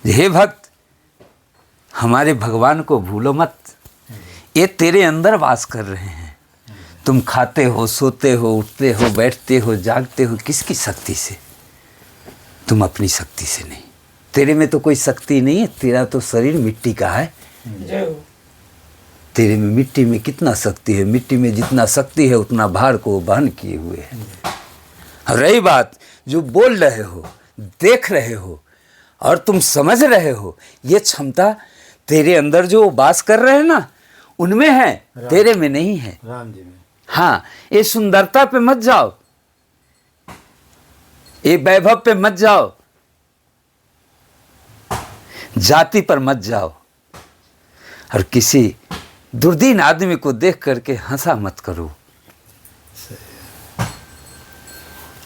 हे भक्त, हमारे भगवान को भूलो मत, ये तेरे अंदर वास कर रहे हैं। तुम खाते हो, सोते हो, उठते हो, बैठते हो, जागते हो, किसकी शक्ति से? तुम अपनी शक्ति से नहीं। तेरे में तो कोई शक्ति नहीं है, तेरा तो शरीर मिट्टी का है। तेरे में मिट्टी में कितना शक्ति है? मिट्टी में जितना शक्ति है उतना भार को वहन किए हुए है। रही बात जो बोल रहे हो, देख रहे हो और तुम समझ रहे हो, ये क्षमता तेरे अंदर जो वास कर रहे हैं ना, उनमें है, तेरे में नहीं है। राम जी में। हाँ, ये सुंदरता पे मत जाओ, ये वैभव पे मत जाओ, जाति पर मत जाओ, और किसी दुर्दीन आदमी को देख करके हंसा मत करो।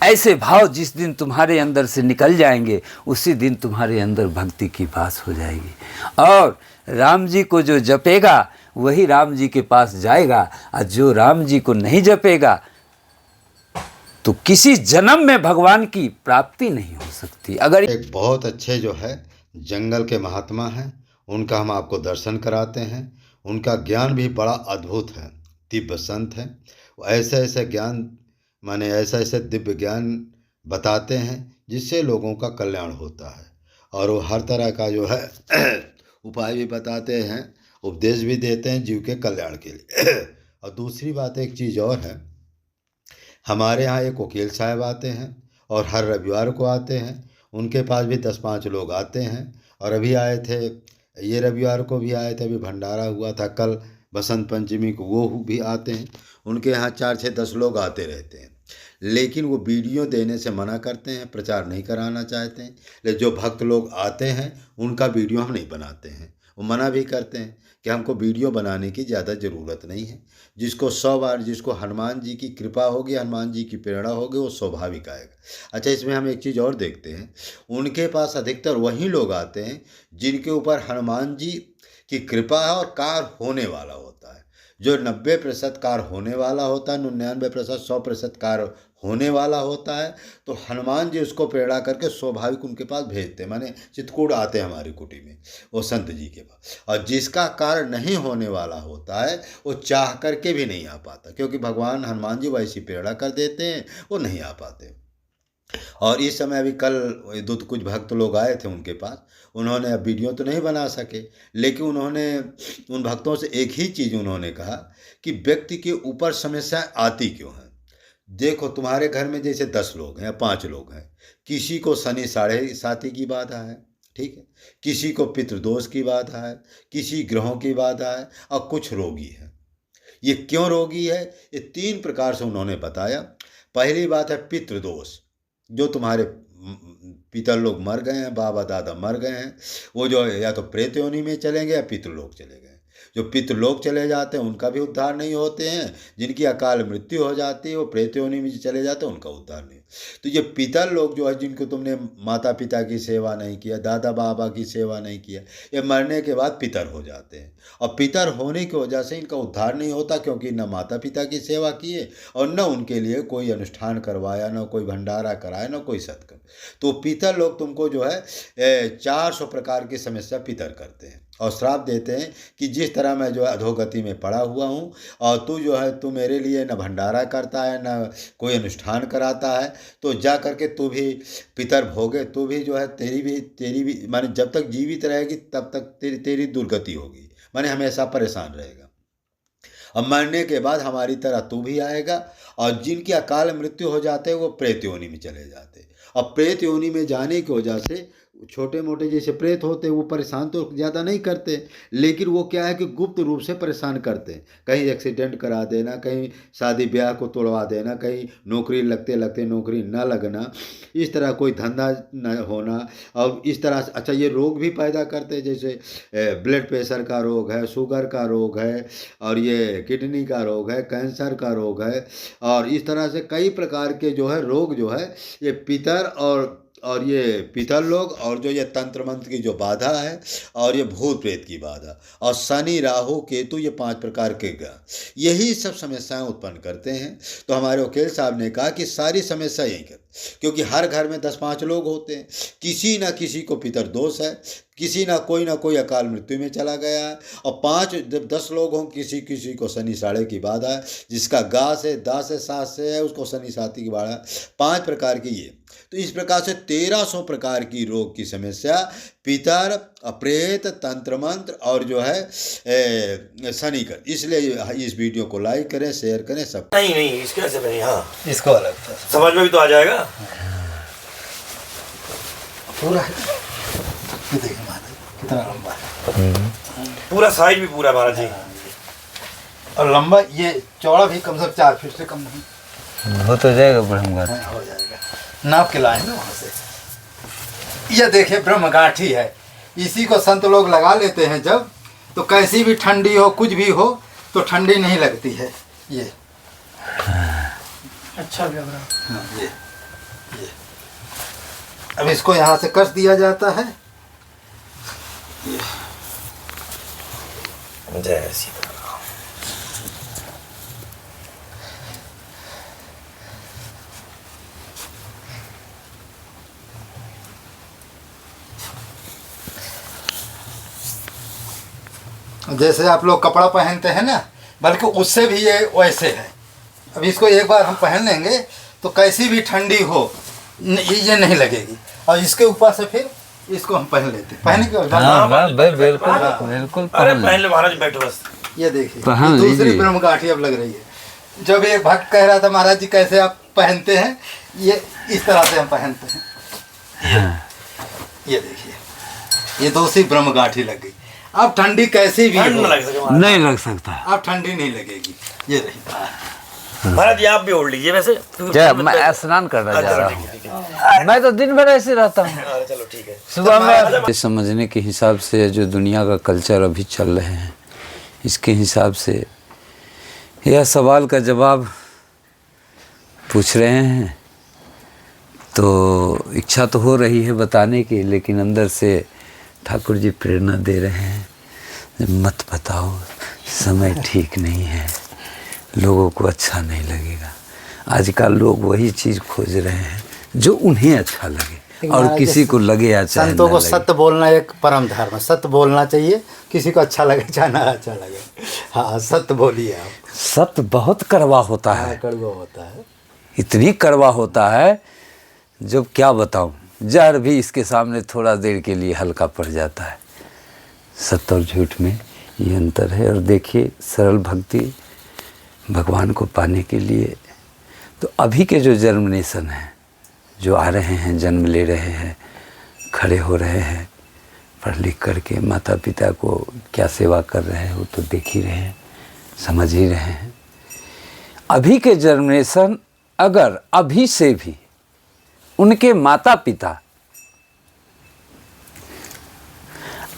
ऐसे भाव जिस दिन तुम्हारे अंदर से निकल जाएंगे, उसी दिन तुम्हारे अंदर भक्ति की बात हो जाएगी। और राम जी को जो जपेगा वही राम जी के पास जाएगा, और जो राम जी को नहीं जपेगा तो किसी जन्म में भगवान की प्राप्ति नहीं हो सकती। अगर एक बहुत अच्छे जो है जंगल के महात्मा हैं, उनका हम आपको दर्शन कराते हैं। उनका ज्ञान भी बड़ा अद्भुत है, दिव्य संत हैं। वो ऐसे ऐसे ज्ञान माने ऐसा ऐसे दिव्य ज्ञान बताते हैं जिससे लोगों का कल्याण होता है। और वो हर तरह का जो है उपाय भी बताते हैं, उपदेश भी देते हैं जीव के कल्याण के लिए। और दूसरी बात एक चीज़ और है, हमारे यहाँ एक वकील साहब आते हैं और हर रविवार को आते हैं। उनके पास भी 10-5 लोग आते हैं, और अभी आए थे, ये रविवार को भी आए थे, अभी भंडारा हुआ था कल बसंत पंचमी को, वो भी आते हैं। उनके यहाँ 4-6-10 लोग आते रहते हैं, लेकिन वो वीडियो देने से मना करते हैं, प्रचार नहीं कराना चाहते हैं। लेकिन जो भक्त लोग आते हैं उनका वीडियो हम नहीं बनाते हैं। वो मना भी करते हैं कि हमको वीडियो बनाने की ज़्यादा ज़रूरत नहीं है। जिसको 100 बार, जिसको हनुमान जी की कृपा होगी, हनुमान जी की प्रेरणा होगी, वो स्वाभाविक आएगा। अच्छा, इसमें हम एक चीज़ और देखते हैं, उनके पास अधिकतर वही लोग आते हैं जिनके ऊपर हनुमान जी की कृपा है और कार्य होने वाला होता है। जो 90% कार्य होने वाला होता है, 99%, 100% कार्य होने वाला होता है, तो हनुमान जी उसको प्रेरणा करके स्वाभाविक उनके पास भेजते हैं, माने चित्रकूट आते हैं हमारी कुटी में वो संत जी के पास। और जिसका कार्य नहीं होने वाला होता है वो चाह करके भी नहीं आ पाता, क्योंकि भगवान हनुमान जी वैसी प्रेरणा कर देते हैं, वो नहीं आ पाते। और इस समय अभी कल दो कुछ भक्त लोग आए थे उनके पास, उन्होंने अब वीडियो तो नहीं बना सके, लेकिन उन्होंने उन भक्तों से एक ही चीज़ उन्होंने कहा कि व्यक्ति के ऊपर समस्याएं आती क्यों हैं। देखो, तुम्हारे घर में जैसे 10 लोग हैं या 5 लोग हैं, किसी को शनि साढ़े साथी की बाधा है, ठीक है, किसी को पितृदोष की बाधा है, किसी ग्रहों की बाधा है, और कुछ रोगी है। ये क्यों रोगी है, ये 3 प्रकार से उन्होंने बताया। पहली बात है पितृदोष, जो तुम्हारे पितर लोग मर गए हैं, बाबा दादा मर गए हैं, वो जो है या तो प्रेत योनि में चलेंगे या पितृलोक चले गए। जो पितृलोक चले जाते हैं उनका भी उद्धार नहीं होते हैं, जिनकी अकाल मृत्यु हो जाती है वो प्रेत योनि में चले जाते हैं, उनका उद्धार नहीं। तो ये पितर लोग जो है, जिनको तुमने माता पिता की सेवा नहीं किया, दादा बाबा की सेवा नहीं किया, ये मरने के बाद पितर हो जाते हैं। और पितर होने की वजह से इनका उद्धार नहीं होता, क्योंकि न माता पिता की सेवा किए और न उनके लिए कोई अनुष्ठान करवाया, न कोई भंडारा कराया, न कोई सत्कर्म। तो पितर लोग तुमको जो है 400 प्रकार की समस्या पितर करते हैं और श्राप देते हैं कि जिस तरह मैं जो है अधोगति में पड़ा हुआ हूँ, और तू जो है तू मेरे लिए न भंडारा करता है न कोई अनुष्ठान कराता है, तो जा करके तू भी पितर भोगे, तू भी जो है तेरी भी माने जब तक जीवित रहेगी तब तक तेरी दुर्गति होगी, माने हमेशा परेशान रहेगा। और मरने के बाद हमारी तरह तू भी आएगा। और जिनकी अकाल मृत्यु हो जाते हैं वो प्रेत योनि में चले जाते हैं। और प्रेत योनि में जाने की वजह से छोटे मोटे जैसे प्रेत होते हैं वो परेशान तो ज़्यादा नहीं करते, लेकिन वो क्या है कि गुप्त रूप से परेशान करते हैं। कहीं एक्सीडेंट करा देना, कहीं शादी ब्याह को तोड़वा देना, कहीं नौकरी लगते लगते नौकरी न लगना, इस तरह कोई धंधा न होना। और इस तरह से अच्छा ये रोग भी पैदा करते हैं, जैसे ब्लड प्रेशर का रोग है, शुगर का रोग है, और ये किडनी का रोग है, कैंसर का रोग है, और इस तरह से कई प्रकार के जो है रोग जो है ये पितर और ये पितर लोग, और जो ये तंत्र मंत्र की जो बाधा है, और ये भूत प्रेत की बाधा, और शनि राहु केतु, ये 5 प्रकार के ग्रह यही सब समस्याएं उत्पन्न करते हैं। तो हमारे वकील साहब ने कहा कि सारी समस्या यही कर, क्योंकि हर घर में 10-5 लोग होते हैं, किसी ना किसी को पितर दोष है, किसी ना कोई अकाल मृत्यु में चला गया है, और 5-10 लोग हों, किसी किसी को शनि साढ़े की बाधा है, जिसका गा से दा से सात से है उसको शनि साथी की बाधा है। 5 प्रकार की ये, तो इस प्रकार से 1300 प्रकार की रोग की समस्या पितर, अप्रेत, तंत्र मंत्र और जो है शनि कर। इसलिए इस वीडियो को लाइक करें, शेयर करें, सब। नहीं इसके कैसे बनी? हाँ, इसको अलग था समझ में भी तो आ जाएगा। पूरा है, ये देखिए महाराज कितना लंबा है, पूरा साइज भी पूरा महाराज जी। और लंबा ये चौड़ा भी कम से कम 4 फीट से कम नहीं हो तो जाएगा ब्रह्मगाठ। हो जाएगा। नाप के लाए ना वहाँ से। ये देखिए ब्रह्मगाठी है, इसी को संत लोग लगा लेते हैं जब, तो कैसी भी ठंडी हो, कुछ भी हो, तो ठंडी नहीं लगती है। ये अच्छा लग रहा। हाँ, ये अब इसको यहाँ से कस दिया जाता है। जय सीता। जैसे आप लोग कपड़ा पहनते हैं ना, बल्कि उससे भी ये वैसे है। अब इसको एक बार हम पहन लेंगे तो कैसी भी ठंडी हो ये नहीं लगेगी। और इसके ऊपर से फिर इसको हम पहन लेते हैं। पहन के बिल्कुल बिल्कुल। अरे पहले महाराज बैठो बस। ये देखिए पहन दूसरी लीजिए। ब्रह्मगाठी अब लग रही है। जब एक भक्त कह रहा था महाराज जी कैसे आप पहनते हैं, ये इस तरह से हम पहनते हैं। ये देखिए ये दूसरी ब्रह्मगाठी लग गई। अब ठंडी कैसी भी ठंड हो, न लग सके महाराज। नहीं लग सकता। अब ठंडी नहीं लगेगी। ये रही। महाराज जी आप भी ओढ़ लीजिए वैसे। मैं स्नान करना जा रहा हूँ। मैं तो दिन भर ऐसे रहता हूँ। अरे चलो ठीक है। सुबह में ये समझने के हिसाब से जो दुनिया का कल्चर अभी चल रहे हैं, इसके हिसाब से यह सवाल का जवाब पूछ रहे हैं, तो इच्छा तो हो रही है बताने की, लेकिन अंदर से ठाकुर जी प्रेरणा दे रहे हैं मत बताओ, समय ठीक नहीं है, लोगों को अच्छा नहीं लगेगा। आजकल लोग वही चीज़ खोज रहे हैं जो उन्हें अच्छा लगे, और किसी को लगे या चाहे संतों ना को लगे। सत्य बोलना एक परम धर्म है। सत्य बोलना चाहिए, किसी को अच्छा लगे चाहे ना अच्छा लगे। हाँ, सत्य बोलिए आप। सत्य बहुत कड़वा होता है, कड़वा होता है, इतनी कड़वा होता है जब क्या बताऊं। जहर भी इसके सामने थोड़ा देर के लिए हल्का पड़ जाता है। सत्य और झूठ में ये अंतर है। और देखिए सरल भक्ति भगवान को पाने के लिए, तो अभी के जो जर्मिनेशन है, जो आ रहे हैं, जन्म ले रहे हैं, खड़े हो रहे हैं, पढ़ लिख करके माता पिता को क्या सेवा कर रहे हैं वो तो देख ही रहे हैं, समझ ही रहे हैं। अभी के जर्मिनेशन अगर अभी से भी उनके माता पिता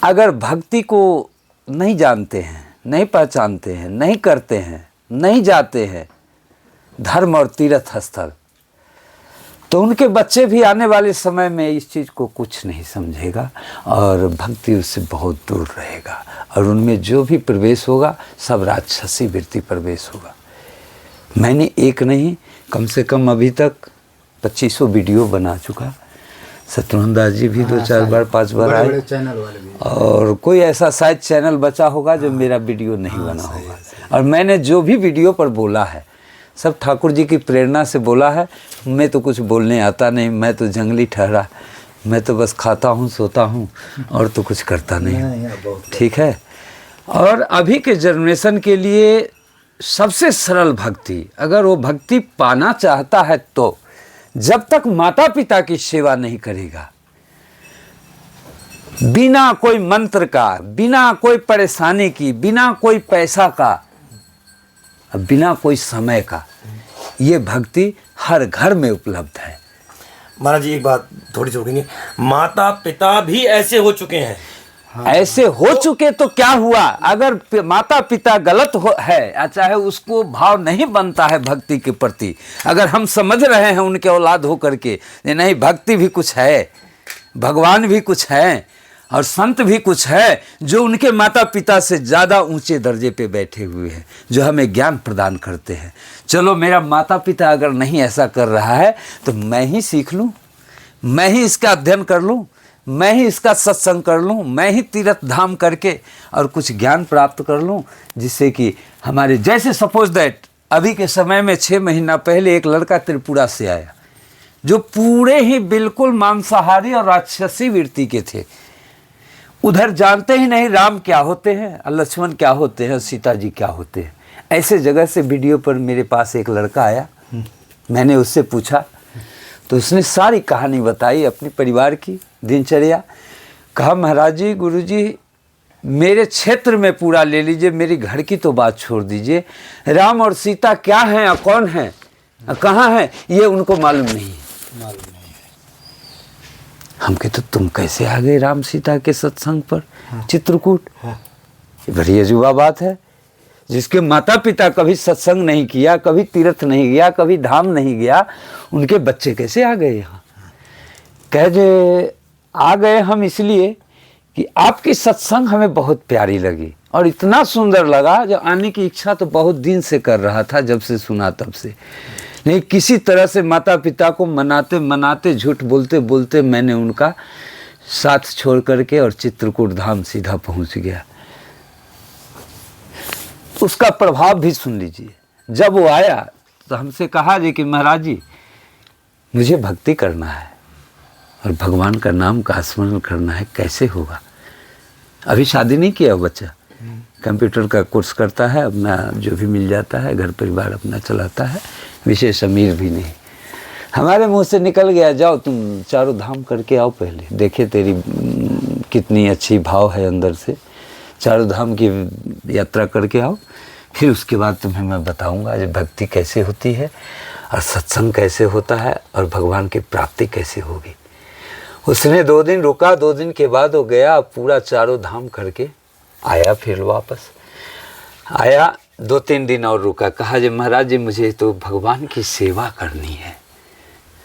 अगर भक्ति को नहीं जानते हैं, नहीं पहचानते हैं, नहीं करते हैं, नहीं जाते हैं धर्म और तीर्थ स्थल, तो उनके बच्चे भी आने वाले समय में इस चीज़ को कुछ नहीं समझेगा और भक्ति उससे बहुत दूर रहेगा। और उनमें जो भी प्रवेश होगा सब राक्षसी वृत्ति प्रवेश होगा। मैंने एक नहीं, कम से कम अभी तक 2500 वीडियो बना चुका। शत्रुघ्न दास जी भी 2-4 बार 5 बार आए, चैनल वाले भी। और कोई ऐसा शायद चैनल बचा होगा जो मेरा वीडियो नहीं बना होगा। और मैंने जो भी वीडियो पर बोला है सब ठाकुर जी की प्रेरणा से बोला है। मैं तो कुछ बोलने आता नहीं, मैं तो जंगली ठहरा, मैं तो बस खाता हूँ, सोता हूँ और तो कुछ करता नहीं। ठीक है। और अभी के जनरेशन के लिए सबसे सरल भक्ति, अगर वो भक्ति पाना चाहता है तो जब तक माता पिता की सेवा नहीं करेगा, बिना कोई मंत्र का, बिना कोई परेशानी की, बिना कोई पैसा का, बिना कोई समय का, ये भक्ति हर घर में उपलब्ध है। महाराज जी एक बात थोड़ी सी रुकेंगे। माता पिता भी ऐसे हो चुके हैं ऐसे हो चुके तो क्या हुआ, अगर माता पिता गलत है, चाहे उसको भाव नहीं बनता है भक्ति के प्रति, अगर हम समझ रहे हैं उनके औलाद हो करके नहीं भक्ति भी कुछ है, भगवान भी कुछ है और संत भी कुछ है जो उनके माता पिता से ज़्यादा ऊंचे दर्जे पे बैठे हुए हैं, जो हमें ज्ञान प्रदान करते हैं। चलो मेरा माता पिता अगर नहीं ऐसा कर रहा है तो मैं ही सीख लूँ, मैं ही इसका अध्ययन कर लूँ, मैं ही इसका सत्संग कर लूँ, मैं ही तीर्थ धाम करके और कुछ ज्ञान प्राप्त कर लूँ, जिससे कि हमारे जैसे सपोज दैट अभी के समय में 6 महीना पहले एक लड़का त्रिपुरा से आया जो पूरे ही बिल्कुल मांसाहारी और राक्षसी वृत्ति के थे। उधर जानते ही नहीं राम क्या होते हैं, लक्ष्मण क्या होते हैं, सीता जी क्या होते हैं। ऐसे जगह से वीडियो पर मेरे पास एक लड़का आया, मैंने उससे पूछा तो उसने सारी कहानी बताई अपने परिवार की दिनचर्या। कहा महाराज जी, गुरु जी, मेरे क्षेत्र में पूरा ले लीजिए, मेरी घर की तो बात छोड़ दीजिए, राम और सीता क्या हैं, कौन हैं, कहाँ हैं, ये उनको मालूम नहीं है। हम कहते तो तुम कैसे आ गए राम सीता के सत्संग पर चित्रकूट? ये बड़ी अजूबा बात है। जिसके माता पिता कभी सत्संग नहीं किया, कभी तीर्थ नहीं गया, कभी धाम नहीं गया, उनके बच्चे कैसे आ गए यहाँ? कह जे आ गए हम इसलिए कि आपकी सत्संग हमें बहुत प्यारी लगी और इतना सुंदर लगा, जो आने की इच्छा तो बहुत दिन से कर रहा था, जब से सुना तब से। नहीं, किसी तरह से माता पिता को मनाते मनाते, झूठ बोलते बोलते मैंने उनका साथ छोड़ करके और चित्रकूट धाम सीधा पहुंच गया। उसका प्रभाव भी सुन लीजिए। जब वो आया तो हमसे कहा जी कि महाराज जी, मुझे भक्ति करना है और भगवान का नाम का स्मरण करना है, कैसे होगा? अभी शादी नहीं किया बच्चा, कंप्यूटर का कोर्स करता है, अपना जो भी मिल जाता है घर परिवार अपना चलाता है, विशेष अमीर भी नहीं। हमारे मुंह से निकल गया, जाओ तुम चारों धाम करके आओ, पहले देखे तेरी कितनी अच्छी भाव है अंदर से, चारों धाम की यात्रा करके आओ, फिर उसके बाद तुम्हें मैं बताऊंगा जो भक्ति कैसे होती है और सत्संग कैसे होता है और भगवान की प्राप्ति कैसे होगी। उसने 2 दिन रुका, 2 दिन के बाद वो गया, पूरा चारों धाम करके आया, फिर वापस आया, 2-3 दिन और रुका। कहा जी महाराज जी, मुझे तो भगवान की सेवा करनी है,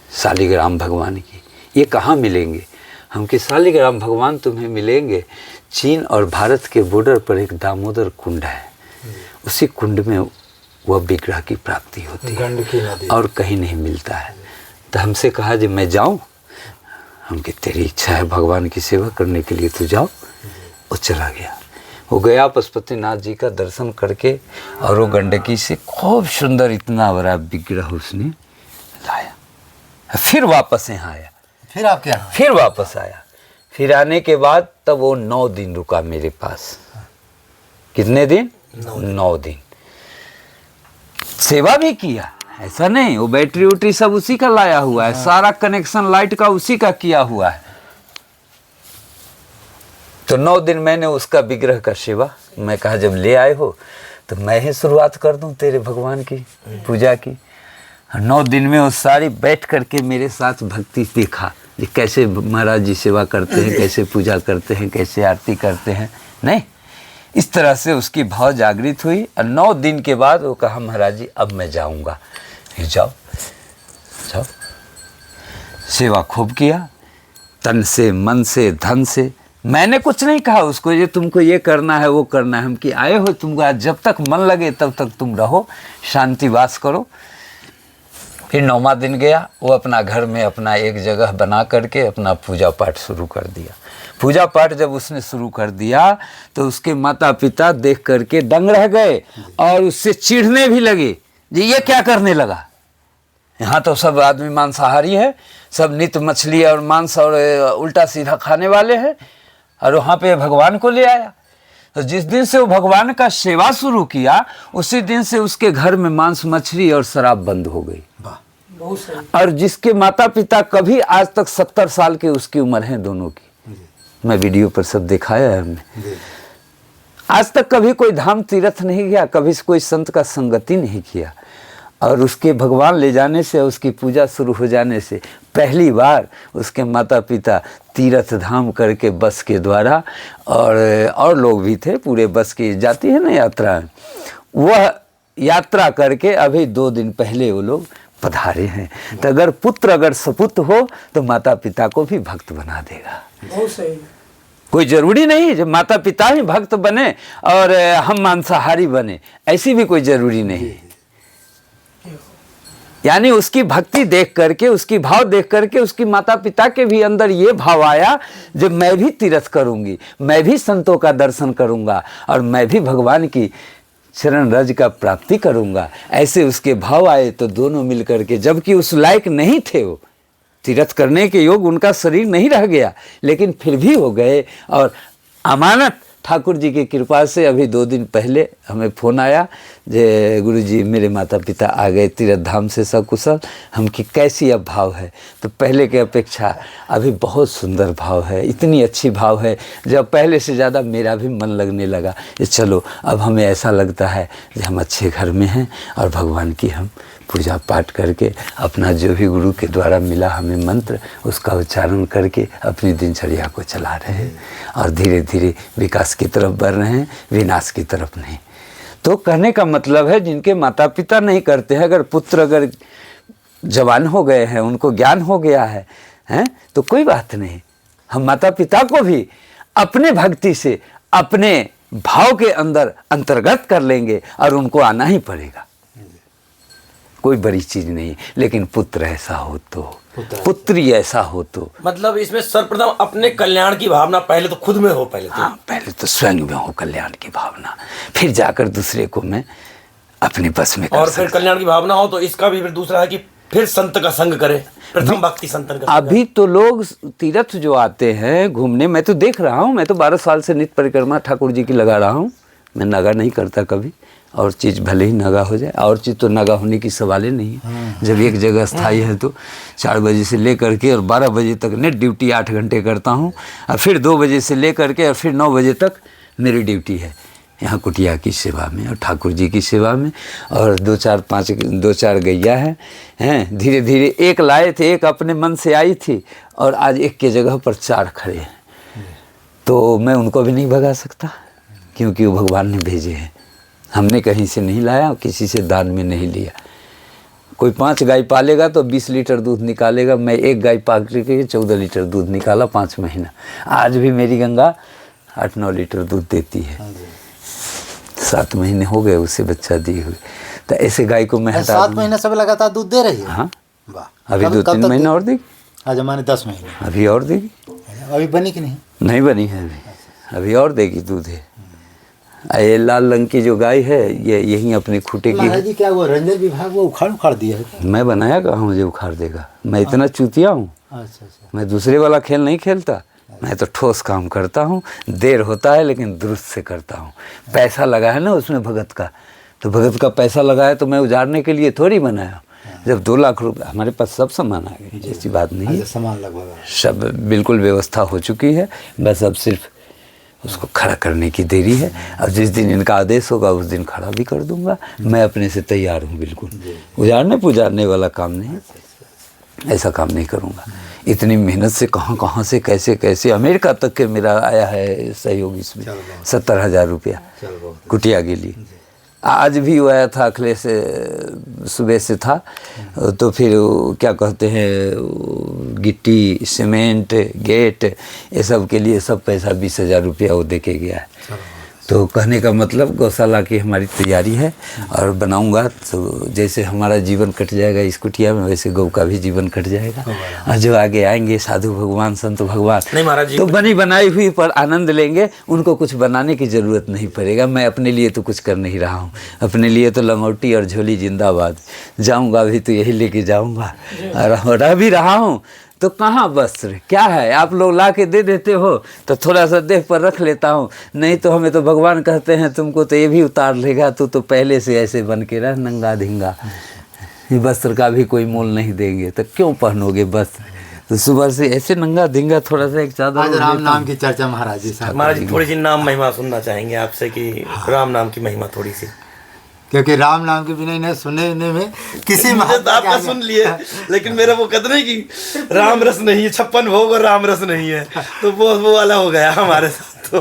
शालिग्राम भगवान की। ये कहाँ मिलेंगे? हम कि शालिग्राम भगवान तुम्हें मिलेंगे चीन और भारत के बॉर्डर पर एक दामोदर कुंड है, उसी कुंड में वह विग्रह की प्राप्ति होती है और कहीं नहीं मिलता है। तो हमसे कहा जी मैं जाऊं? हम कि तेरी इच्छा है भगवान की सेवा करने के लिए, तू जाओ। वो चला गया। वो गया पशुपतिनाथ जी का दर्शन करके और वो गंडकी से खूब सुंदर इतना बड़ा विग्रह उसने लाया। फिर वापस यहाँ आया, फिर आप क्या? फिर वापस आया। फिर आने के बाद तब वो 9 दिन रुका मेरे पास। कितने दिन? 9 दिन। सेवा भी किया, ऐसा नहीं, वो बैटरी उटरी सब उसी का लाया हुआ है, सारा कनेक्शन लाइट का उसी का किया हुआ है। तो 9 दिन मैंने उसका विग्रह का सेवा, मैं कहा जब ले आए हो तो मैं ही शुरुआत कर दूं तेरे भगवान की पूजा की। 9 दिन में वो सारी बैठ करके मेरे साथ भक्ति देखा, ये कैसे महाराज जी सेवा करते हैं, कैसे पूजा करते हैं, कैसे आरती करते हैं। नहीं, इस तरह से उसकी भाव जागृत हुई। और 9 दिन के बाद वो कहा महाराज जी अब मैं जाऊंगा। फिर जाओ जाओ। सेवा खूब किया, तन से, मन से, धन से। मैंने कुछ नहीं कहा उसको ये तुमको ये करना है वो करना है। हम कि आए हो तुमको, जब तक मन लगे तब तक तुम रहो, शांति वास करो। फिर 9वां दिन गया, वो अपना घर में अपना एक जगह बना करके अपना पूजा पाठ शुरू कर दिया। पूजा पाठ जब उसने शुरू कर दिया तो उसके माता पिता देख करके दंग रह गए और उससे चिढ़ने भी लगे, जी ये क्या करने लगा? यहाँ तो सब आदमी मांसाहारी है, सब नित्य मछली और मांस और उल्टा सीधा खाने वाले हैं, और वहाँ पे भगवान को ले आया। तो जिस दिन से वो भगवान का सेवा शुरू किया उसी दिन से उसके घर में मांस मछली और शराब बंद हो गई। और जिसके माता पिता कभी आज तक 70 साल के उसकी उम्र है दोनों की, मैं वीडियो पर सब दिखाया है हमने। आज तक कभी कोई धाम तीर्थ नहीं गया, कभी कोई संत का संगति नहीं किया, और उसके भगवान ले जाने से, उसकी पूजा शुरू हो जाने से पहली बार उसके माता पिता तीर्थ धाम करके बस के द्वारा, और लोग भी थे, पूरे बस की जाती है ना यात्रा, वह यात्रा करके अभी 2 दिन पहले वो लोग पधारे हैं। तो अगर पुत्र अगर सपुत्र हो तो माता पिता को भी भक्त बना देगा। बहुत सही। कोई जरूरी नहीं जब माता पिता ही भक्त बने और हम मांसाहारी बने, ऐसी भी कोई जरूरी नहीं। यानी उसकी भक्ति देख करके, उसकी भाव देख करके उसकी माता पिता के भी अंदर ये भाव आया, जब मैं भी तीर्थ करूंगी, मैं भी संतों का दर्शन करूंगा और मैं भी भगवान की चरण रज का प्राप्ति करूंगा। ऐसे उसके भाव आए तो दोनों मिलकर के, जबकि उस लायक नहीं थे, वो तीर्थ करने के योग उनका शरीर नहीं रह गया, लेकिन फिर भी हो गए। और अमानत ठाकुर जी की कृपा से अभी 2 दिन पहले हमें फ़ोन आया, जे गुरु जी मेरे माता पिता आ गए तीर्थ धाम से सकुशल। हम कि कैसी अब भाव है? तो पहले के अपेक्षा अभी बहुत सुंदर भाव है, इतनी अच्छी भाव है, जब पहले से ज़्यादा मेरा भी मन लगने लगा कि चलो अब हमें ऐसा लगता है कि हम अच्छे घर में हैं और भगवान की हम पूजा पाठ करके अपना जो भी गुरु के द्वारा मिला हमें मंत्र, उसका उच्चारण करके अपनी दिनचर्या को चला रहे हैं और धीरे धीरे विकास की तरफ बढ़ रहे हैं, विनाश की तरफ नहीं। तो कहने का मतलब है, जिनके माता पिता नहीं करते हैं, अगर पुत्र अगर जवान हो गए हैं, उनको ज्ञान हो गया है, तो कोई बात नहीं। हम माता पिता को भी अपने भक्ति से अपने भाव के अंदर अंतर्गत कर लेंगे और उनको आना ही पड़ेगा, कोई बड़ी चीज नहीं। लेकिन पुत्र ऐसा हो तो, पुत्री ऐसा हो तो, मतलब इसमें सर्वप्रथम अपने कल्याण की भावना पहले तो खुद में हो, पहले तो हाँ, पहले तो स्वयं में हो कल्याण की भावना, फिर जाकर दूसरे को मैं अपने बस में कर और फिर कल्याण की भावना हो तो इसका भी फिर दूसरा है कि फिर संत का संग करे, प्रथम भक्ति संतन का। अभी तो लोग तीर्थ जो आते हैं घूमने, मैं तो देख रहा हूँ, मैं तो 12 साल से नित्य परिक्रमा ठाकुर जी की लगा रहा हूँ। मैं नागा नहीं करता कभी, और चीज़ भले ही नागा हो जाए, और चीज़ तो नागा होने की सवाल ही नहीं है। जब एक जगह स्थायी है तो 4 बजे से ले करके और 12 बजे तक नेट ड्यूटी 8 घंटे करता हूँ, और फिर 2 बजे से ले करके और फिर 9 बजे तक मेरी ड्यूटी है यहाँ कुटिया की सेवा में और ठाकुर जी की सेवा में। और 2-4 गैया हैं, धीरे धीरे एक लाए थे, एक अपने मन से आई थी, और आज एक के जगह पर 4 खड़े हैं। तो मैं उनको भी नहीं भगा सकता, क्योंकि वो भगवान ने भेजे हैं, हमने कहीं से नहीं लाया, किसी से दान में नहीं लिया। कोई 5 गाय पालेगा तो 20 लीटर दूध निकालेगा, मैं 1 गाय पाल के 14 लीटर दूध निकाला 5 महीना। आज भी मेरी गंगा 8-9 लीटर दूध देती है, 7 महीने हो गए उसे बच्चा दिए हुए। तो ऐसे गाय को मैं हटा 7 महीने से लगातार दूध दे रही है। हाँ, वाह। अभी 2-3 महीने और देगी, आज हमारे 10 महीने अभी और देगी। अभी बनी कि नहीं? नहीं बनी है अभी और देगी दूध है। ये लाल रंग की जो गाय है, ये यहीं अपने खूटे की है। महाराज जी क्या वो रंजन विभाग वो उखाड़ दिया है? मैं बनाया कहाँ, मुझे उखाड़ देगा? मैं इतना चूतिया हूँ? अच्छा। मैं दूसरे वाला खेल नहीं खेलता, मैं तो ठोस काम करता हूँ। देर होता है लेकिन दुरुस्त से करता हूँ। पैसा लगा है ना उसमें भगत का, तो भगत का पैसा लगाया तो मैं उजाड़ने के लिए थोड़ी बनाया। जब 2 लाख रुपये हमारे पास सब सामान आ गए, ऐसी बात नहीं है, सामान लगभग सब बिल्कुल व्यवस्था हो चुकी है, बस अब सिर्फ उसको खड़ा करने की देरी है। अब जिस दिन इनका आदेश होगा उस दिन खड़ा भी कर दूंगा। मैं अपने से तैयार हूँ बिल्कुल, उजाड़ने पुजारने वाला काम नहीं, ऐसा काम नहीं करूँगा। इतनी मेहनत से कहाँ से कैसे अमेरिका तक के मेरा आया है सहयोग इसमें, 70,000 रुपया कुटिया के लिए। आज भी वो आया था, अखिलेश सुबह से था, तो फिर क्या कहते हैं गिट्टी, सीमेंट, गेट, ये सब के लिए सब पैसा 20,000 रुपया वो दे के गया है। तो कहने का मतलब गौशाला की हमारी तैयारी है और बनाऊंगा तो जैसे हमारा जीवन कट जाएगा इस कुटिया में, वैसे गौ का भी जीवन कट जाएगा। और जो आगे आएंगे साधु भगवान, संत भगवान, तो बनी बनाई हुई पर आनंद लेंगे, उनको कुछ बनाने की ज़रूरत नहीं पड़ेगा। मैं अपने लिए तो कुछ कर नहीं रहा हूँ, अपने लिए तो लंगोटी और झोली जिंदाबाद, जाऊँगा भी तो यही लेके जाऊँगा, और रह भी रहा हूँ। तो कहाँ वस्त्र क्या है, आप लोग ला के दे देते हो तो थोड़ा सा देह पर रख लेता हूँ, नहीं तो हमें तो भगवान कहते हैं तुमको तो ये भी उतार लेगा, तू तो पहले से ऐसे बन के रह नंगा धिंगा, वस्त्र का भी कोई मोल नहीं देंगे तो क्यों पहनोगे वस्त्र। तो सुबह से ऐसे नंगा धिंगा थोड़ा सा एक चादर। आज राम नाम की चर्चा महाराज जी साहब, महाराज जी थोड़ी सी नाम महिमा सुनना चाहेंगे आपसे कि राम नाम की महिमा थोड़ी सी। क्योंकि राम नाम के बिना इन्हें सुनने में किसी मुझे तो महात्मा के आपका आगे- सुन लिए, लेकिन मेरा वो कहते नहीं कि राम रस नहीं है, 56 भोग और राम रस नहीं है, तो वो वाला हो गया हमारे साथ। तो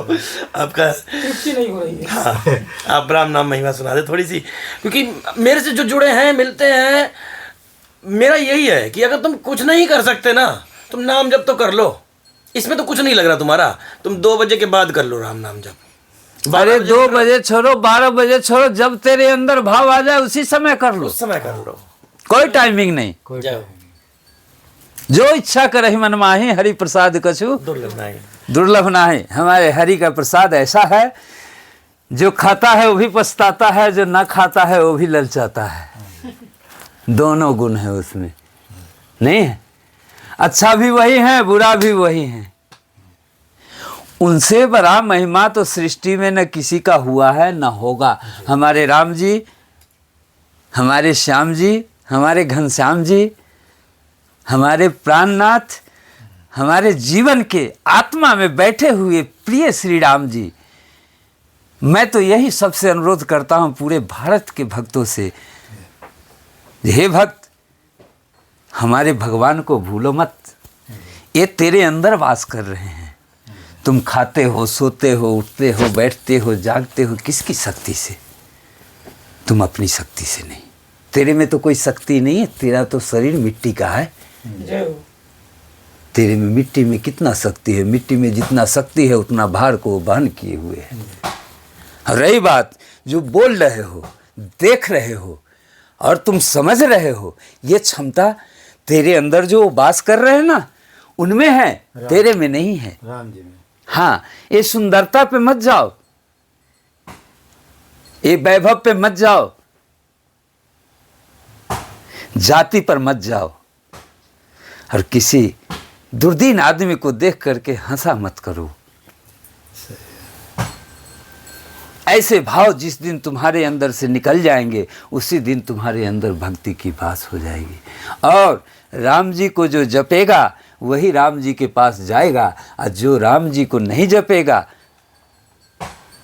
आपका तृप्ति नहीं हो रही है। हाँ, आप राम नाम महिमा सुना दे थोड़ी सी, क्योंकि मेरे से जो जुड़े हैं, मिलते हैं, मेरा यही है कि अगर तुम कुछ नहीं कर सकते ना, तुम नाम जप तो कर लो, इसमें तो कुछ नहीं लग रहा तुम्हारा, तुम 2 बजे के बाद कर लो राम नाम जप। अरे 2 बजे छोड़ो, 12 बजे छोड़ो, जब तेरे अंदर भाव आ जाए उसी समय कर लो, उस समय कर लो, कोई टाइमिंग नहीं। कोई जाओ, जो इच्छा करहि मन माहि, हरि प्रसाद कछु दुर्लभ नहीं। दुर्लभ नाहि। हमारे हरि का प्रसाद ऐसा है, जो खाता है वो भी पछताता है, जो ना खाता है वो भी ललचाता है। दोनों गुण है उसमें, नहीं है? अच्छा भी वही है, बुरा भी वही है। उनसे बड़ा महिमा तो सृष्टि में न किसी का हुआ है न होगा। हमारे राम जी, हमारे श्याम जी, हमारे घनश्याम जी, हमारे प्राणनाथ, हमारे जीवन के आत्मा में बैठे हुए प्रिय श्री राम जी। मैं तो यही सबसे अनुरोध करता हूँ पूरे भारत के भक्तों से, हे भक्त, हमारे भगवान को भूलो मत। ये तेरे अंदर वास कर रहे हैं। तुम खाते हो, सोते हो, उठते हो, बैठते हो, जागते हो, किसकी शक्ति से? तुम अपनी शक्ति से नहीं। तेरे में तो कोई शक्ति नहीं है, तेरा तो शरीर मिट्टी का है। जय हो। तेरे में मिट्टी में कितना शक्ति है? मिट्टी में जितना शक्ति है उतना भार को वहन किए हुए है। और रही बात जो बोल रहे हो, देख रहे हो और तुम समझ रहे हो, ये क्षमता तेरे अंदर जो वास कर रहे हैं ना, उनमें है, तेरे में नहीं है। राम जी में हाँ, ये सुंदरता पे मत जाओ, ये वैभव पे मत जाओ, जाति पर मत जाओ, और किसी दुर्दीन आदमी को देख करके हंसा मत करो। ऐसे भाव जिस दिन तुम्हारे अंदर से निकल जाएंगे, उसी दिन तुम्हारे अंदर भक्ति की बास हो जाएगी। और राम जी को जो जपेगा वही राम जी के पास जाएगा, और जो राम जी को नहीं जपेगा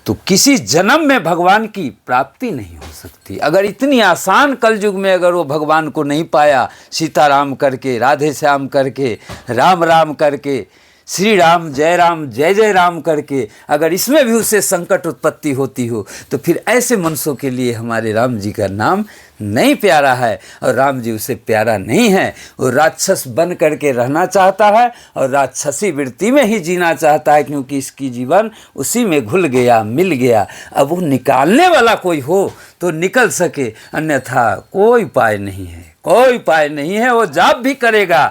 तो किसी जन्म में भगवान की प्राप्ति नहीं हो सकती। अगर इतनी आसान कलयुग में अगर वो भगवान को नहीं पाया, सीताराम करके, राधे श्याम करके, राम राम करके, श्री राम जय जय राम करके, अगर इसमें भी उसे संकट उत्पत्ति होती हो, तो फिर ऐसे मनुष्यों के लिए हमारे राम जी का नाम नहीं प्यारा है, और राम जी उसे प्यारा नहीं है। वो राक्षस बन करके रहना चाहता है और राक्षसी वृत्ति में ही जीना चाहता है, क्योंकि इसकी जीवन उसी में घुल गया, मिल गया। अब वो निकालने वाला कोई हो तो निकल सके, अन्यथा कोई उपाय नहीं है, कोई उपाय नहीं है। वो जाप भी करेगा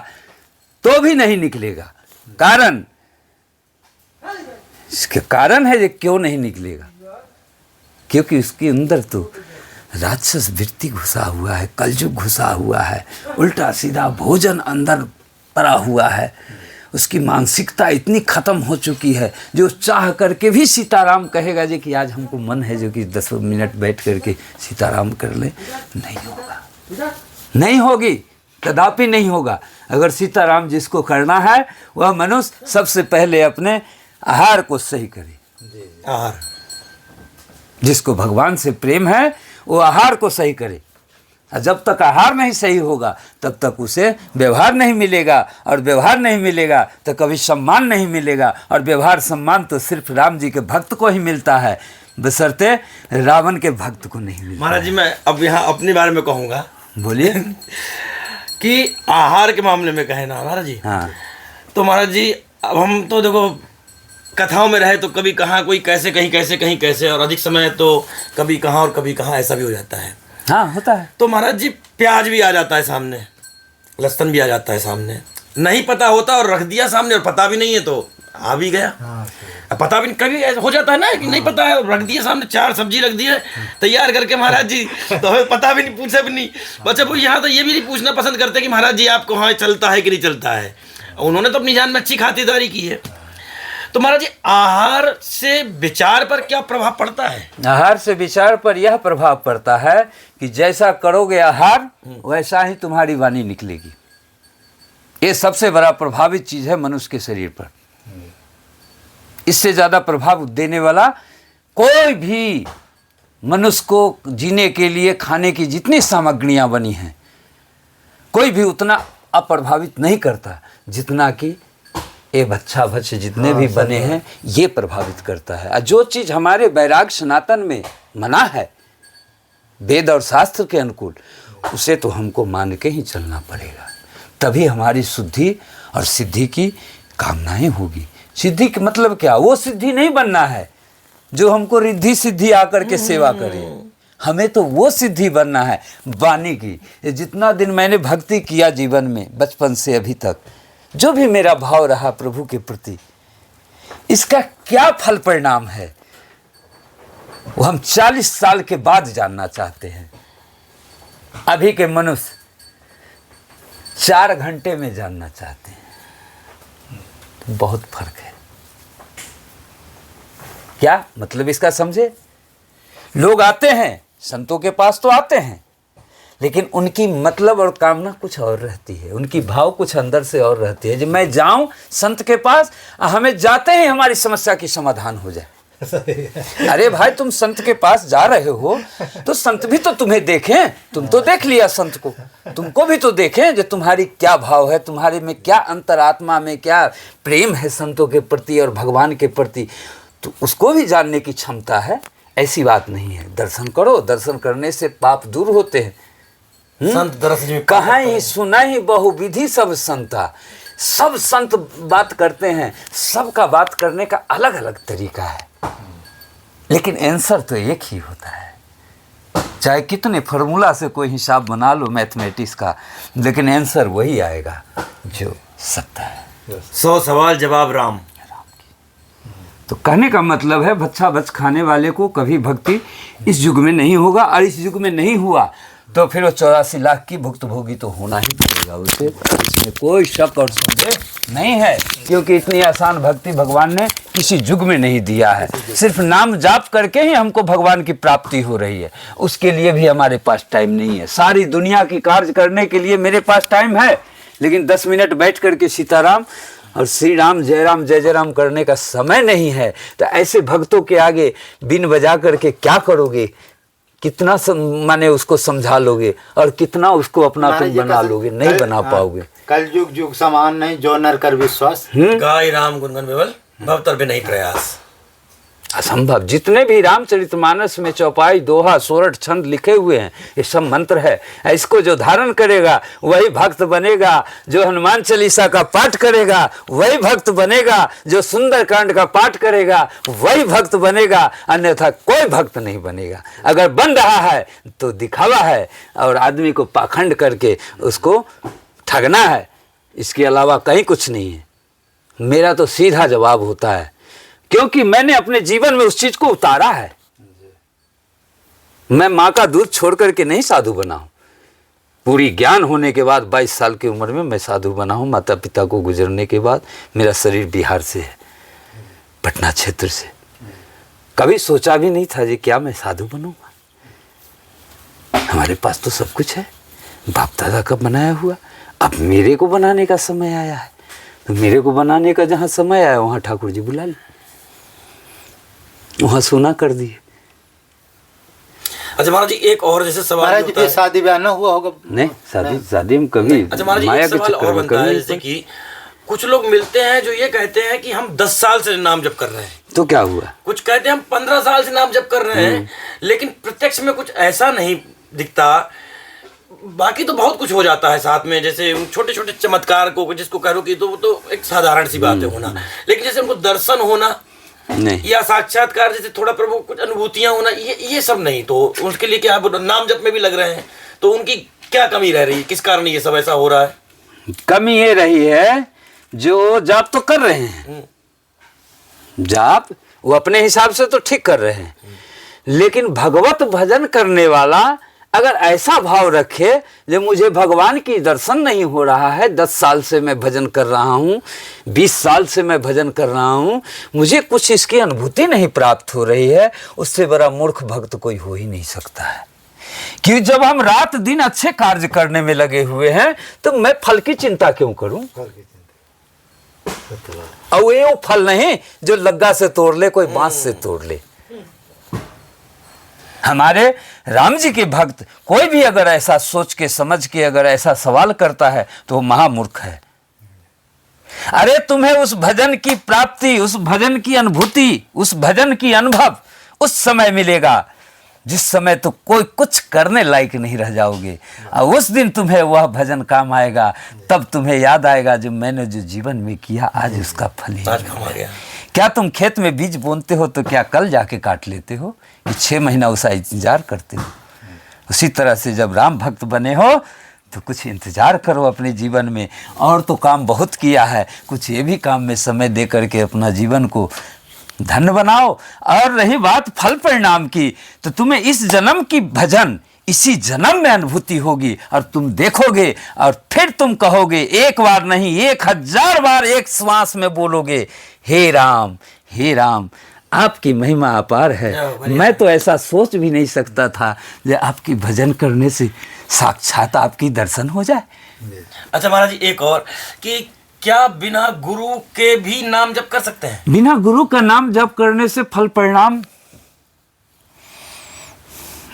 तो भी नहीं निकलेगा। कारण, इसका कारण है ये क्यों नहीं निकलेगा, क्योंकि उसके अंदर तो राक्षस वृत्ति घुसा हुआ है, कलयुग घुसा हुआ है, उल्टा सीधा भोजन अंदर पड़ा हुआ है। उसकी मानसिकता इतनी खत्म हो चुकी है, जो चाह करके भी सीताराम कहेगा जी कि आज हमको मन है जो कि 10 मिनट बैठ करके सीताराम कर ले, नहीं होगा, नहीं होगी, कदापि नहीं होगा। अगर सीताराम जिसको करना है वह मनुष्य सबसे पहले अपने आहार को सही करे। आहार, जिसको भगवान से प्रेम है वो आहार को सही करे। और जब तक आहार नहीं सही होगा तब तक उसे व्यवहार नहीं मिलेगा, और व्यवहार नहीं मिलेगा तो कभी सम्मान नहीं मिलेगा। और व्यवहार सम्मान तो सिर्फ राम जी के भक्त को ही मिलता है, बशर्ते रावण के भक्त को नहीं मिलता। महाराज जी, मैं अब यहाँ अपने बारे में कहूँगा। बोलिए। कि आहार के मामले में कहे ना महाराज जी, हाँ, तो महाराज जी अब हम तो देखो कथाओं में रहे तो कभी कहाँ कोई कैसे, कहीं कैसे, कहीं कैसे, और अधिक समय तो कभी कहाँ और कभी कहाँ, ऐसा भी हो जाता है। हाँ होता है। तो महाराज जी प्याज भी आ जाता है सामने, लहसुन भी आ जाता है सामने, नहीं पता होता और रख दिया सामने, और पता भी नहीं है तो आ भी गया। अब पता भी कभी ऐसा हो जाता है ना कि नहीं पता है, रख दिया सामने, 4 सब्जी रख दी है तैयार करके महाराज जी, तो हमें पता भी नहीं, पूछे भी नहीं। बच्चे वो यहाँ तो ये भी नहीं पूछना पसंद करते कि महाराज जी आपको हाँ चलता है कि नहीं चलता है। उन्होंने तो अपनी जान में अच्छी खातिरदारी की है। तो महाराज जी आहार से विचार पर क्या प्रभाव पड़ता है? आहार से विचार पर यह प्रभाव पड़ता है कि जैसा करोगे आहार वैसा ही तुम्हारी वाणी निकलेगी। ये सबसे बड़ा प्रभावित चीज़ है मनुष्य के शरीर पर। इससे ज़्यादा प्रभाव देने वाला कोई भी मनुष्य को जीने के लिए खाने की जितनी सामग्रियां बनी हैं, कोई भी उतना अप्रभावित नहीं करता जितना कि ये बच्चा भक्ष्य जितने भी बने हैं ये प्रभावित करता है। और जो चीज़ हमारे वैराग्य सनातन में मना है वेद और शास्त्र के अनुकूल, उसे तो हमको मान के ही चलना पड़ेगा, तभी हमारी शुद्धि और सिद्धि की कामनाएं होगी। सिद्धि का मतलब क्या? वो सिद्धि नहीं बनना है जो हमको रिद्धि सिद्धि आकर के सेवा करे, हमें तो वो सिद्धि बनना है वाणी की। जितना दिन मैंने भक्ति किया जीवन में, बचपन से अभी तक, जो भी मेरा भाव रहा प्रभु के प्रति, इसका क्या फल परिणाम है वो हम 40 साल के बाद जानना चाहते हैं। अभी के मनुष्य 4 घंटे में जानना चाहते हैं, तो बहुत फर्क है। क्या मतलब इसका समझे? लोग आते हैं, संतों के पास तो आते हैं, लेकिन उनकी मतलब और कामना कुछ और रहती है, उनकी भाव कुछ अंदर से और रहती है। जब मैं जाऊं संत के पास, हमें जाते ही हमारी समस्या की समाधान हो जाए। अरे भाई, तुम संत के पास जा रहे हो तो संत भी तो तुम्हें देखें, तुम तो देख लिया संत को, तुमको भी तो देखें जो तुम्हारी क्या भाव है, तुम्हारे में क्या अंतरात्मा में क्या प्रेम है संतों के प्रति और भगवान के प्रति, तो उसको भी जानने की क्षमता है। ऐसी बात नहीं है। दर्शन करो, दर्शन करने से पाप दूर होते हैं। संत दर्शन में कहाँ ही सुना ही बहुविधि सब संता, सब संत बात करते हैं, सबका बात करने का अलग अलग तरीका है, लेकिन आंसर तो एक ही होता है। चाहे कितने फार्मूला से कोई हिसाब बना लो मैथमेटिक्स का, लेकिन आंसर वही आएगा जो सत्य है। 100 सवाल जवाब राम। तो कहने का मतलब है बच्चा बच खाने वाले को कभी भक्ति इस युग में नहीं होगा, और इस युग में नहीं हुआ तो फिर वो 84 लाख की भुक्तभोगी तो होना ही पड़ेगा उसे। इसमें कोई शक और संदेह नहीं है, क्योंकि इतनी आसान भक्ति भगवान ने किसी युग में नहीं दिया है। सिर्फ नाम जाप करके ही हमको भगवान की प्राप्ति हो रही है, उसके लिए भी हमारे पास टाइम नहीं है। सारी दुनिया की कार्य करने के लिए मेरे पास टाइम है, लेकिन 10 मिनट बैठ करके सीताराम और श्री राम जय जय राम करने का समय नहीं है। तो ऐसे भक्तों के आगे बिन बजा करके क्या करोगे? कितना माने उसको समझा लोगे और कितना उसको अपना तुम बना लोगे? नहीं बना पाओगे। कल युग युग समान नहीं, जो नर कर विश्वास। गाय राम गुणगन विवल भवतर भी नहीं प्रयास। असंभव। जितने भी रामचरितमानस में चौपाई, दोहा, सोरठ, छंद लिखे हुए हैं, ये सब मंत्र है। इसको जो धारण करेगा वही भक्त बनेगा, जो हनुमान चालीसा का पाठ करेगा वही भक्त बनेगा, जो सुंदर कांड का पाठ करेगा वही भक्त बनेगा, अन्यथा कोई भक्त नहीं बनेगा। अगर बन रहा है तो दिखावा है और आदमी को पाखंड करके उसको ठगना है, इसके अलावा कहीं कुछ नहीं है। मेरा तो सीधा जवाब होता है, क्योंकि मैंने अपने जीवन में उस चीज को उतारा है। मैं माँ का दूध छोड़ करके नहीं साधु बना हूं। पूरी ज्ञान होने के बाद 22 साल की उम्र में मैं साधु बना हूं। माता पिता को गुजरने के बाद मेरा शरीर बिहार से है, पटना क्षेत्र से। कभी सोचा भी नहीं था जी क्या मैं साधु बनूंगा। हमारे पास तो सब कुछ है, बाप दादा का बनाया हुआ। अब मेरे को बनाने का समय आया है, तो मेरे को बनाने का जहाँ समय आया वहाँ ठाकुर जी बुला ली, वहाँ सुना कर दिए। अच्छा महाराज जी, एक और जैसे सवाल महाराज होता जी, है। शादी ब्याह न हुआ होगा? नहीं, शादी हम कभी अच्छा महाराज जी, माया एक के सवाल चक्कर और में बनता है, कभी जैसे कि कुछ लोग मिलते हैं जो ये कहते हैं कि हम 10 साल से नाम जप कर रहे हैं, तो क्या हुआ? कुछ कहते हैं हम 15 साल से नाम जप कर रहे हैं, लेकिन प्रत्यक्ष में कुछ ऐसा नहीं दिखता। बाकी तो बहुत कुछ हो जाता है साथ में, जैसे छोटे छोटे चमत्कार को जिसको कह लो कि तो वो तो एक साधारण सी बात है होना, लेकिन जैसे उनको दर्शन होना नहीं, या साक्षात्कार, जैसे थोड़ा प्रभु कुछ अनुभूतियां होना, ये सब नहीं। तो उसके लिए क्या नाम जप में भी लग रहे हैं, तो उनकी क्या कमी रह रही है? किस कारण ये सब ऐसा हो रहा है? कमी ये रही है जो जाप तो कर रहे हैं, जाप वो अपने हिसाब से तो ठीक कर रहे हैं, लेकिन भगवत भजन करने वाला अगर ऐसा भाव रखे जो मुझे भगवान की दर्शन नहीं हो रहा है, 10 साल से मैं भजन कर रहा हूँ, 20 साल से मैं भजन कर रहा हूँ, मुझे कुछ इसकी अनुभूति नहीं प्राप्त हो रही है, उससे बड़ा मूर्ख भक्त कोई हो ही नहीं सकता है। कि जब हम रात दिन अच्छे कार्य करने में लगे हुए हैं तो मैं फल की चिंता क्यों करूं? और वो फल नहीं जो लग्गा से तोड़ ले, कोई बांस से तोड़ ले। हमारे राम जी के भक्त कोई भी अगर ऐसा सोच के समझ के अगर ऐसा सवाल करता है तो वो महामूर्ख है। अरे तुम्हें उस भजन की प्राप्ति, उस भजन की अनुभूति, उस भजन की अनुभव उस समय मिलेगा जिस समय तो कोई कुछ करने लायक नहीं रह जाओगे, और उस दिन तुम्हें वह भजन काम आएगा। तब तुम्हें याद आएगा जो मैंने जो जीवन में किया आज उसका फल ही आज काम आ गया। क्या तुम खेत में बीज बोनते हो तो क्या कल जाके काट लेते हो कि 6 महीना उसका इंतजार करते हो? उसी तरह से जब राम भक्त बने हो तो कुछ इंतजार करो अपने जीवन में। और तो काम बहुत किया है, कुछ ये भी काम में समय दे करके अपना जीवन को धन्य बनाओ। और रही बात फल परिणाम की, तो तुम्हें इस जन्म की भजन इसी जन्म में अनुभूति होगी और तुम देखोगे और फिर तुम कहोगे, एक बार नहीं 1000 बार एक श्वास में बोलोगे, हे राम हे राम। आपकी महिमा अपार है। मैं तो ऐसा सोच भी नहीं सकता था कि आपकी भजन करने से साक्षात आपकी दर्शन हो जाए। अच्छा महाराज जी, एक और कि क्या बिना गुरु के भी नाम जप कर सकते हैं? बिना गुरु का नाम जप करने से फल परिणाम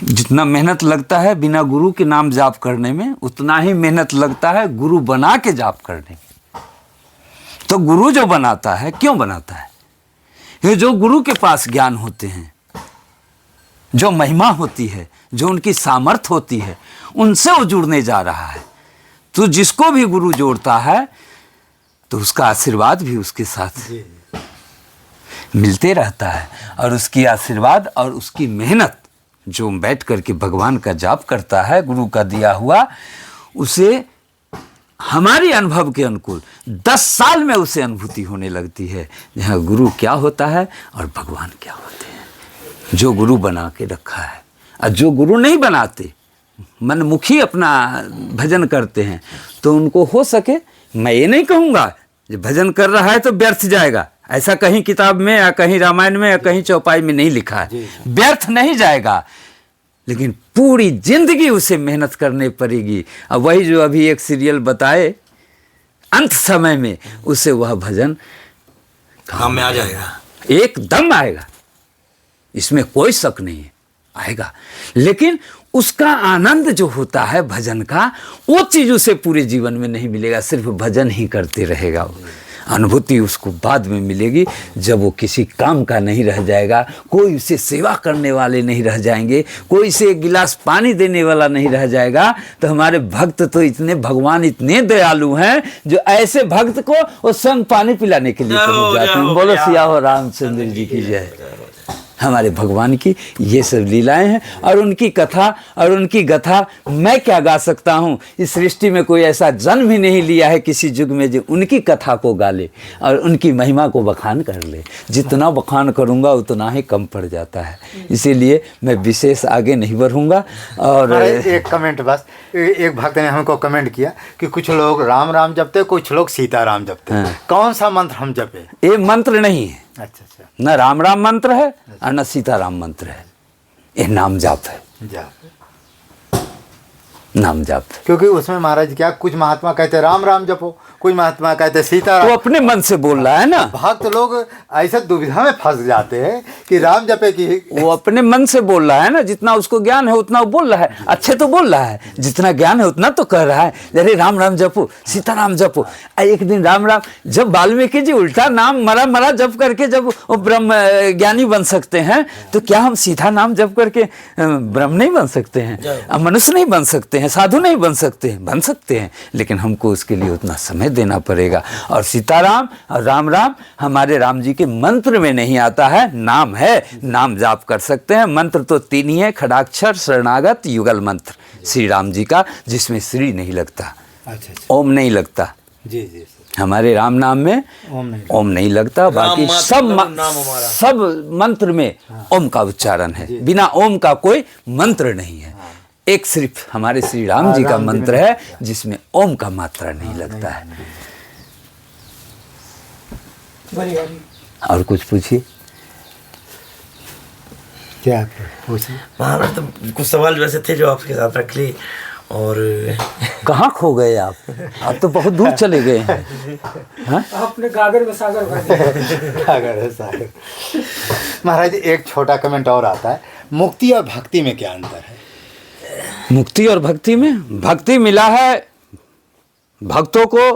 जितना मेहनत लगता है बिना गुरु के नाम जाप करने में, उतना ही मेहनत लगता है गुरु बना के जाप करने में। तो गुरु जो बनाता है, क्यों बनाता है? ये जो गुरु के पास ज्ञान होते हैं, जो महिमा होती है, जो उनकी सामर्थ होती है, उनसे वो जुड़ने जा रहा है। तो जिसको भी गुरु जोड़ता है तो उसका आशीर्वाद भी उसके साथ मिलते रहता है। और उसकी आशीर्वाद और उसकी मेहनत जो बैठ करके भगवान का जाप करता है, गुरु का दिया हुआ, उसे हमारी अनुभव के अनुकूल 10 साल में उसे अनुभूति होने लगती है, जहाँ गुरु क्या होता है और भगवान क्या होते हैं। जो गुरु बना के रखा है, और जो गुरु नहीं बनाते, मनमुखी अपना भजन करते हैं, तो उनको हो सके, मैं ये नहीं कहूँगा जो भजन कर रहा है तो व्यर्थ जाएगा, ऐसा कहीं किताब में या कहीं रामायण में या कहीं चौपाई में नहीं लिखा है। व्यर्थ नहीं जाएगा, लेकिन पूरी जिंदगी उसे मेहनत करनी पड़ेगी। अब वही जो अभी एक सीरियल बताए, अंत समय में उसे वह भजन काम में आ जाएगा, एकदम आएगा, इसमें कोई शक नहीं है, आएगा। लेकिन उसका आनंद जो होता है भजन का, वो चीज़ उसे पूरे जीवन में नहीं मिलेगा, सिर्फ भजन ही करते रहेगा। वो अनुभूति उसको बाद में मिलेगी, जब वो किसी काम का नहीं रह जाएगा, कोई उसे सेवा करने वाले नहीं रह जाएंगे, कोई उसे एक गिलास पानी देने वाला नहीं रह जाएगा। तो हमारे भक्त तो इतने, भगवान इतने दयालु हैं जो ऐसे भक्त को वो संग पानी पिलाने के लिए पहुंच जाते हैं। बोलो सिया हो रामचंद्र जी की जय। हमारे भगवान की ये सब लीलाएं हैं, और उनकी कथा और उनकी गाथा मैं क्या गा सकता हूँ। इस सृष्टि में कोई ऐसा जन्म ही नहीं लिया है किसी युग में जो उनकी कथा को गा ले और उनकी महिमा को बखान कर ले। जितना बखान करूँगा उतना ही कम पड़ जाता है, इसीलिए मैं विशेष आगे नहीं बढ़ूँगा। और एक कमेंट बस, एक भक्त ने हमको कमेंट किया कि कुछ लोग राम राम जपते, कुछ लोग सीता राम जपते। हाँ। कौन सा मंत्र हम जपे? ये मंत्र नहीं है, अच्छा अच्छा, न राम राम मंत्र है और न सीता राम मंत्र है, ये नाम जाप है, जाप। नाम जाप। क्योंकि उसमें महाराज क्या, कुछ महात्मा कहते राम राम जपो, कुछ महात्मा कहते सीता वो राम। अपने मन से बोल रहा है ना, भक्त लोग ऐसे दुविधा में फंस जाते हैं कि राम जपे कि वो अपने मन से बोल रहा है ना, जितना उसको ज्ञान है उतना वो बोल रहा है, अच्छे तो बोल रहा है, जितना ज्ञान है उतना तो कह रहा है। अरे राम राम जपो, सीता राम जपो। एक दिन राम राम, जब वाल्मीकि जी उल्टा नाम मरा मरा जप करके जब वो ब्रह्म ज्ञानी बन सकते हैं, तो क्या हम सीधा नाम जप करके ब्रह्म नहीं बन सकते हैं, मनुष्य नहीं बन सकते हैं, साधु नहीं बन सकते हैं? बन सकते हैं, लेकिन हमको उसके लिए उतना समय देना पड़ेगा। और सीताराम और राम राम हमारे राम जी के मंत्र में नहीं आता है, नाम है, नाम जाप कर सकते हैं। मंत्र तो 3 ही है, खड़ाक्षर, शरणागत, युगल मंत्र श्री राम जी का, जिसमें श्री नहीं लगता, अच्छा ओम नहीं लगता। जी जी, हमारे राम नाम में ओम नहीं लगता, बाकी सब मंत्र में ओम का उच्चारण है, बिना ओम का कोई मंत्र नहीं है। एक सिर्फ हमारे श्री राम जी का मंत्र है जिसमें ओम का मात्रा नहीं लगता है। बड़ी बड़ी और कुछ पूछिए। क्या पूछिए? महाराज तो कुछ सवाल वैसे थे जो आपके साथ रख ली। और कहाँ खो गए आप तो बहुत दूर चले गए हैं। हाँ? आपने गागर में सागर भर दिया। सागर है सागर। महाराज एक छोटा कमेंट और आता है, मुक्ति और भक्ति में क्या अंतर है? मुक्ति और भक्ति में, भक्ति मिला है भक्तों को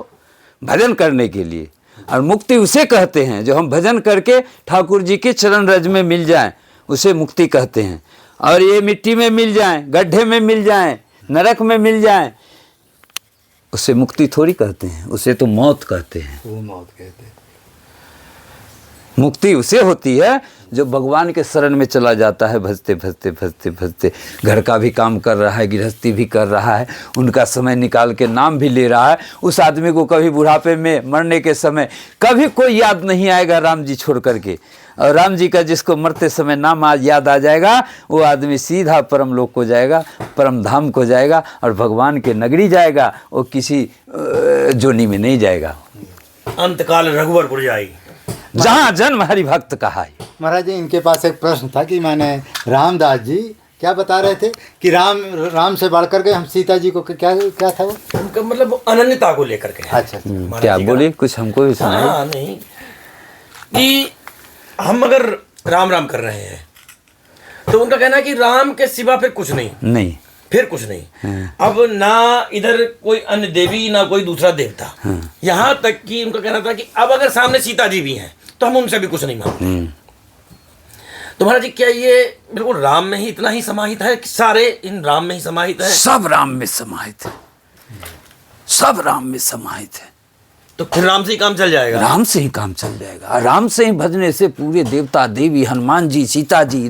भजन करने के लिए, और मुक्ति उसे कहते हैं जो हम भजन करके ठाकुर जी के चरण रज में मिल जाएं, उसे मुक्ति कहते हैं। और ये मिट्टी में मिल जाएं, गड्ढे में मिल जाएं, नरक में मिल जाएं, उसे मुक्ति थोड़ी कहते हैं, उसे तो मौत कहते हैं। वो मौत कहते हैं। मुक्ति उसे होती है जो भगवान के शरण में चला जाता है, भजते भजते भजते भजते, घर का भी काम कर रहा है, गृहस्थी भी कर रहा है, उनका समय निकाल के नाम भी ले रहा है। उस आदमी को कभी बुढ़ापे में मरने के समय कभी कोई याद नहीं आएगा राम जी छोड़ करके, और राम जी का जिसको मरते समय नाम याद आ जाएगा, वो आदमी सीधा परम लोक को जाएगा, परम धाम को जाएगा, और भगवान के नगरी जाएगा, वो किसी जोनी में नहीं जाएगा। अंतकाल रघुवरपुर जाएगी, जहाँ जन्म हरि भक्त कहा है। महाराज जी, इनके पास एक प्रश्न था कि मैंने रामदास जी क्या बता रहे थे कि राम से बढ़ करके हम सीता जी को क्या क्या था वो? उनका मतलब वो अनन्यता को लेकर के। अच्छा अच्छा। महाराज क्या जी का- बोले, कुछ हमको भी सुनाइए। हाँ नहीं, कि हम अगर राम राम कर रहे हैं तो उनका कहना है कि राम के सिवा फिर कुछ नहीं, नहीं, फिर कुछ नहीं। अब ना इधर कोई अन्य देवी ना कोई दूसरा देवता, यहाँ तक कि उनका कहना था कि अब अगर सामने सीता जी भी हैं तो हम उनसे भी कुछ नहीं मांगते। तो महाराज जी, क्या ये बिल्कुल राम में ही इतना ही समाहित है कि सारे इन राम में ही समाहित है? सब राम में समाहित है, सब राम में समाहित है। तो फिर राम से ही काम चल जाएगा। राम से ही काम चल जाएगा। राम से ही भजने से पूरे देवता देवी, हनुमान जी, सीता जी,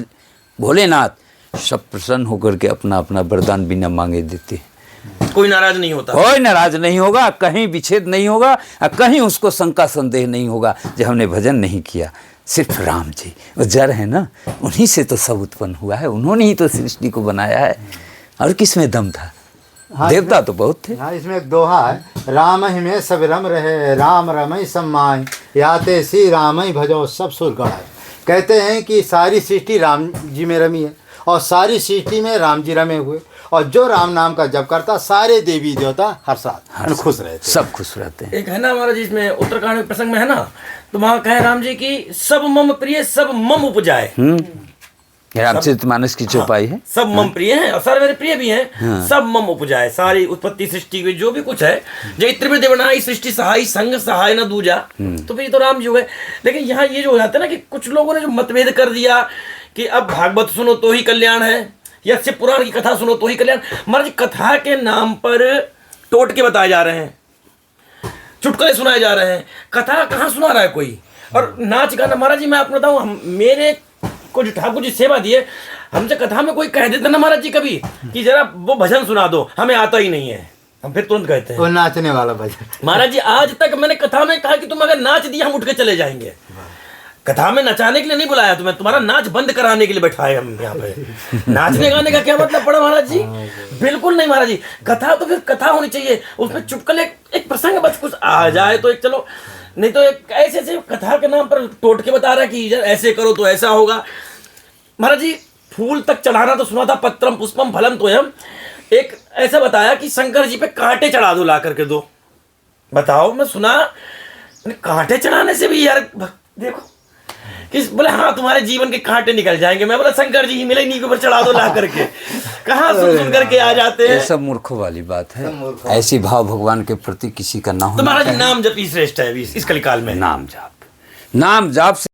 भोलेनाथ सब प्रसन्न होकर के अपना अपना वरदान बिना मांगे देते हैं। कोई नाराज नहीं होता। कोई नाराज नहीं होगा, कहीं विच्छेद नहीं होगा, और कहीं उसको शंका संदेह नहीं होगा जो हमने भजन नहीं किया। सिर्फ राम जी वो जड़ है ना, उन्हीं से तो सब उत्पन्न हुआ है, उन्होंने ही तो सृष्टि को बनाया है, और किसमें दम था? हाँ, देवता तो बहुत थे। हाँ, इसमें एक दोहा है, राम ही में सब रम रहे, राम रमई सम्माय, याते सी राम ही भजो सब सुर गढ़ाए। कहते हैं कि सारी सृष्टि राम जी में रमी है, और सारी सृष्टि में राम जी रमे हुए, और जो राम नाम का जप करता सारे देवी देवता हर खुश रहते, सब खुश रहते हैं। एक है ना हमारा जिसमें उत्तराखंड में प्रसंग में है ना, तो वहाँ कहे राम जी की सब मम प्रिय सब मम उपजाए। रामचरितमानस की चौपाई है। सब मम प्रिय हैं और सारे मेरे प्रिय भी हैं। सब मम उपजाए, सारी उत्पत्ति सृष्टि की जो भी कुछ है, जय त्रिपुर देवनाई सृष्टि सहाय संग सहाय न दूजा, तो फिर ये तो राम जी हो गए। लेकिन यहाँ ये जो हो जाता है ना कि कुछ लोगों ने जो मतभेद कर दिया कि अब भागवत सुनो तो ही कल्याण है, या शिव पुराण की कथा सुनो तो ही कल्याण। महाराज, कथा के नाम पर टोटके बताए जा रहे हैं, चुटकुले सुनाए जा रहे हैं, कथा कहाँ सुना रहा है कोई? और नाच गाना, महाराज जी मैं आपको बताऊँ, हम मेरे को जो ठाकुर जी सेवा दिए, हमसे कथा में कोई कह देता ना महाराज जी कभी कि जरा वो भजन सुना दो, हमें आता ही नहीं है, हम फिर तुरंत कहते हैं वो नाचने वाला भजन। महाराज जी आज तक मैंने कथा में कहा कि तुम अगर नाच दिया हम उठ के चले जाएंगे। कथा में नचाने के लिए नहीं बुलाया तुम्हें, तुम्हारा नाच बंद कराने के लिए बैठाए हम यहाँ पे। नाचने गाने का क्या मतलब पड़ा महाराज जी? बिल्कुल नहीं महाराज जी, कथा तो फिर कथा होनी चाहिए, उसमें चुटकुले एक प्रसंग बस कुछ आ जाए तो एक चलो, नहीं तो एक ऐसे ऐसे कथा के नाम पर टोटके बता रहा है कि ऐसे करो तो ऐसा होगा। महाराज जी, फूल तक चढ़ाना तो सुना था, पत्रम पुष्पम फलम तोयम। एक ऐसा बताया कि शंकर जी पे कांटे चढ़ा दो ला करके दो। बताओ, मैं सुना कांटे चढ़ाने से भी यार देखो कि बोले हाँ तुम्हारे जीवन के कांटे निकल जाएंगे। मैं बोला शंकर जी ही मिले, इन्हीं के ऊपर चढ़ा दो ला करके। कहाँ सुन करके आ जाते ये हैं। सब मूर्खों वाली बात है। ऐसी भाव भगवान के प्रति किसी का ना तो होना महाराज जी, चाहिए। नाम जप ही श्रेष्ठ है इस कलिकाल में। नाम जाप, नाम जाप से